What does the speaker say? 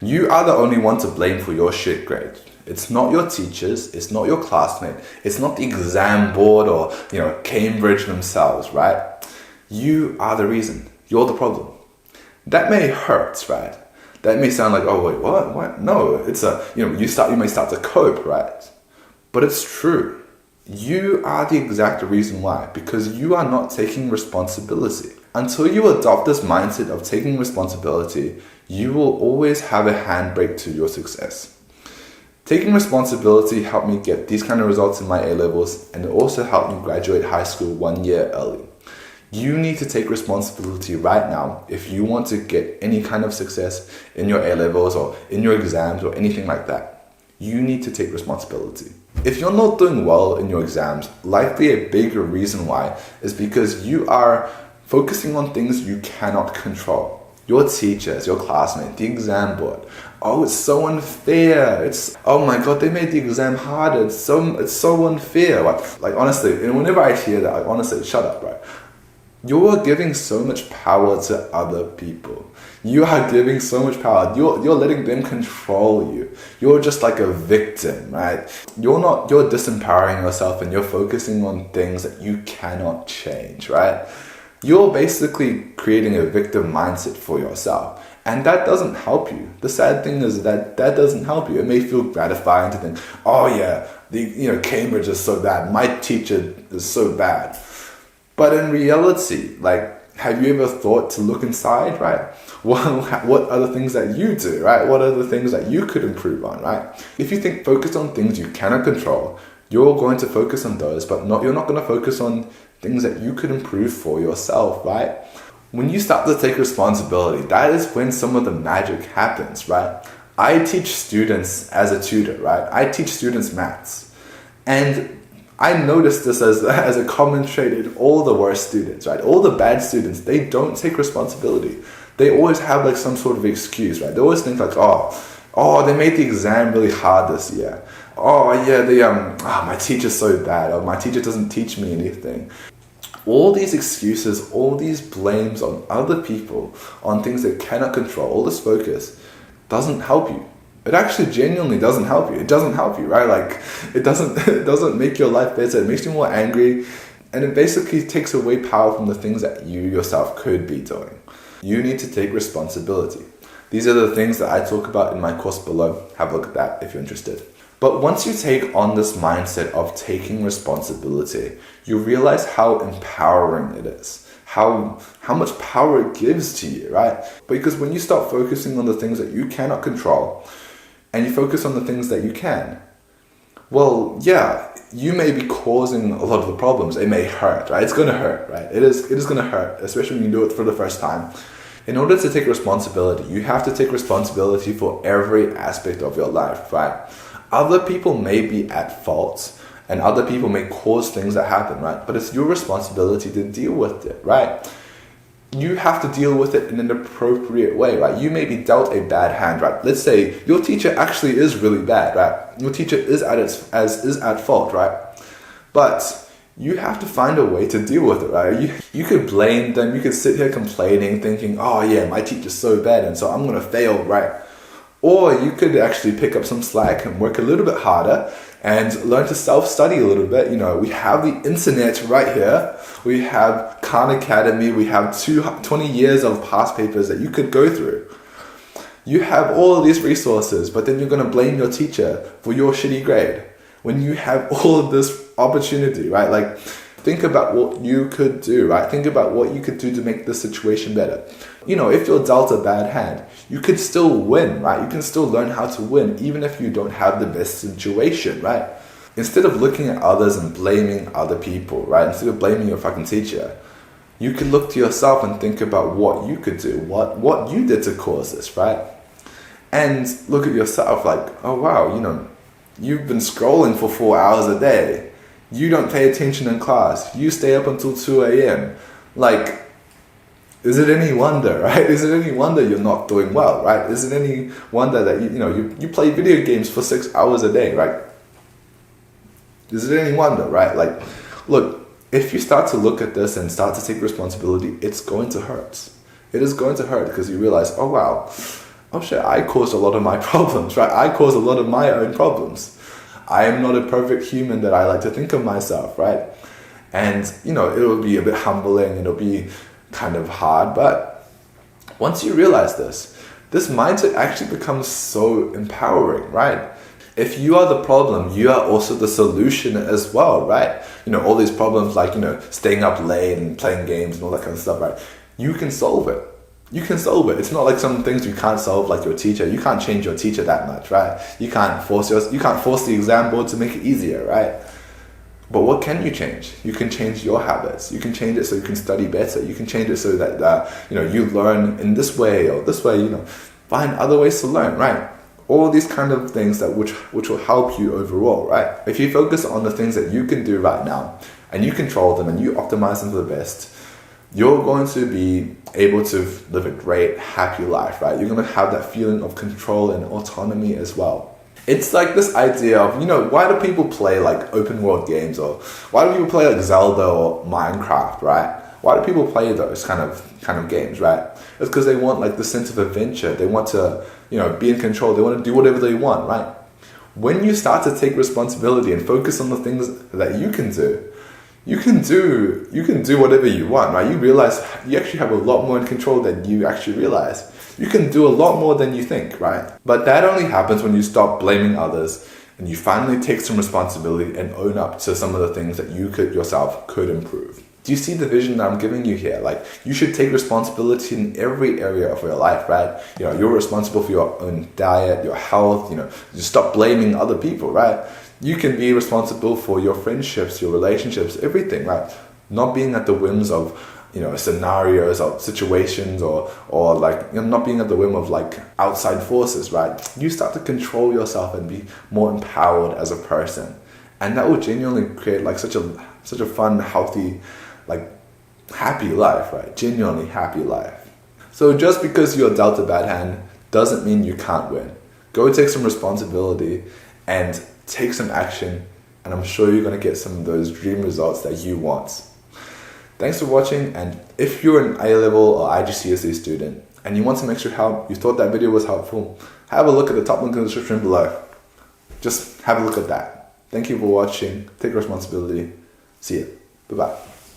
You are the only one to blame for your shit grade. It's not your teachers, it's not your classmate, it's not the exam board or, Cambridge themselves, right? You are the reason. You're the problem. That may hurt, right? That may sound like, oh wait, what? No, it's you may start to cope, right? But it's true. You are the exact reason why, because you are not taking responsibility. Until you adopt this mindset of taking responsibility, you will always have a handbrake to your success. Taking responsibility helped me get these kind of results in my A-levels, and it also helped me graduate high school 1 year early. You need to take responsibility right now if you want to get any kind of success in your A-levels or in your exams or anything like that. You need to take responsibility. If you're not doing well in your exams, likely a bigger reason why is because you are focusing on things you cannot control. Your teachers, your classmate, the exam board. Oh, it's so unfair. Oh my God, they made the exam harder. It's so unfair. Like honestly, and whenever I hear that, I honestly shut up, right? You're giving so much power to other people. You are giving so much power. You're letting them control you. You're just like a victim, right? You're disempowering yourself and you're focusing on things that you cannot change, right? You're basically creating a victim mindset for yourself. And that doesn't help you. The sad thing is that doesn't help you. It may feel gratifying to think, oh yeah, Cambridge is so bad. My teacher is so bad. But in reality, have you ever thought to look inside, right? What are the things that you do, right? What are the things that you could improve on, right? If you focus on things you cannot control, you're going to focus on those, but you're not going to focus on things that you could improve for yourself, right? When you start to take responsibility, that is when some of the magic happens, right? I teach students as a tutor, right? I teach students maths. And I noticed this as a common trait in all the worst students, right? All the bad students, they don't take responsibility. They always have some sort of excuse, right? They always think oh, they made the exam really hard this year. Oh yeah, my teacher's so bad. Or my teacher doesn't teach me anything. All these excuses, all these blames on other people, on things they cannot control, all this focus doesn't help you. It actually genuinely doesn't help you. It doesn't help you, right? It doesn't make your life better. It makes you more angry. And it basically takes away power from the things that you yourself could be doing. You need to take responsibility. These are the things that I talk about in my course below. Have a look at that if you're interested. But once you take on this mindset of taking responsibility, you realize how empowering it is. How much power it gives to you, right? Because when you start focusing on the things that you cannot control, and you focus on the things that you can, well, yeah, you may be causing a lot of the problems. It may hurt, right? It's going to hurt, right? It is going to hurt, especially when you do it for the first time. In order to take responsibility, you have to take responsibility for every aspect of your life, right? Other people may be at fault, and other people may cause things that happen, right? But it's your responsibility to deal with it, right? You have to deal with it in an appropriate way, right? You may be dealt a bad hand, right? Let's say your teacher actually is really bad, right? Your teacher is at fault, right? But you have to find a way to deal with it, right? You could blame them. You could sit here complaining, thinking, oh yeah, my teacher's so bad, and so I'm going to fail, right? Or you could actually pick up some slack and work a little bit harder and learn to self-study a little bit. We have the internet right here. We have Khan Academy. We have 20 years of past papers that you could go through. You have all of these resources, but then you're going to blame your teacher for your shitty grade when you have all of this opportunity, right? Think about what you could do, right? Think about what you could do to make the situation better. If you're dealt a bad hand, you could still win, right? You can still learn how to win, even if you don't have the best situation, right? Instead of looking at others and blaming other people, right? Instead of blaming your fucking teacher, you could look to yourself and think about what you could do, what you did to cause this, right? And look at yourself oh wow, you've been scrolling for 4 hours a day. You don't pay attention in class. You stay up until 2 a.m. Is it any wonder, right? Is it any wonder you're not doing well, right? Is it any wonder that you play video games for 6 hours a day, right? Is it any wonder, right? Look, if you start to look at this and start to take responsibility, it's going to hurt. It is going to hurt because you realize, oh wow, oh shit, I caused a lot of my problems, right? I caused a lot of my own problems. I am not a perfect human that I like to think of myself, right? And, it'll be a bit humbling, it'll be kind of hard, but once you realize this mindset actually becomes so empowering, right? If you are the problem, you are also the solution as well, right? All these problems like, staying up late and playing games and all that kind of stuff, right? You can solve it. You can solve it. It's not like some things you can't solve, like your teacher. You can't change your teacher that much, right? You can't force the exam board to make it easier, right? But what can you change? You can change your habits. You can change it so you can study better. You can change it so that you learn in this way or this way. Find other ways to learn, right? All these kind of things that which will help you overall, right? If you focus on the things that you can do right now and you control them and you optimize them to the best, you're going to be able to live a great, happy life, right? You're going to have that feeling of control and autonomy as well. It's like this idea of, why do people play like open world games, or why do people play like Zelda or Minecraft, right? Why do people play those kind of games, right? It's because they want like the sense of adventure. They want to, be in control. They want to do whatever they want, right? When you start to take responsibility and focus on the things that you can do, you can do whatever you want, right? You realize you actually have a lot more in control than you actually realize. You can do a lot more than you think, right? But that only happens when you stop blaming others and you finally take some responsibility and own up to some of the things that you yourself could improve. Do you see the vision that I'm giving you here? Like, you should take responsibility in every area of your life, right? You're responsible for your own diet, your health, you stop blaming other people, right? You can be responsible for your friendships, your relationships, everything, right? Not being at the whims of, scenarios or situations or like, not being at the whim of like outside forces, right? You start to control yourself and be more empowered as a person. And that will genuinely create like such a fun, healthy, like happy life, right? Genuinely happy life. So just because you're dealt a bad hand doesn't mean you can't win. Go take some responsibility and take some action, and I'm sure you're going to get some of those dream results that you want. Thanks for watching, and if you're an A-level or IGCSE student and you want some extra help, you thought that video was helpful, have a look at the top link in the description below. Just have a look at that. Thank you for watching. Take responsibility. See ya. Bye-bye.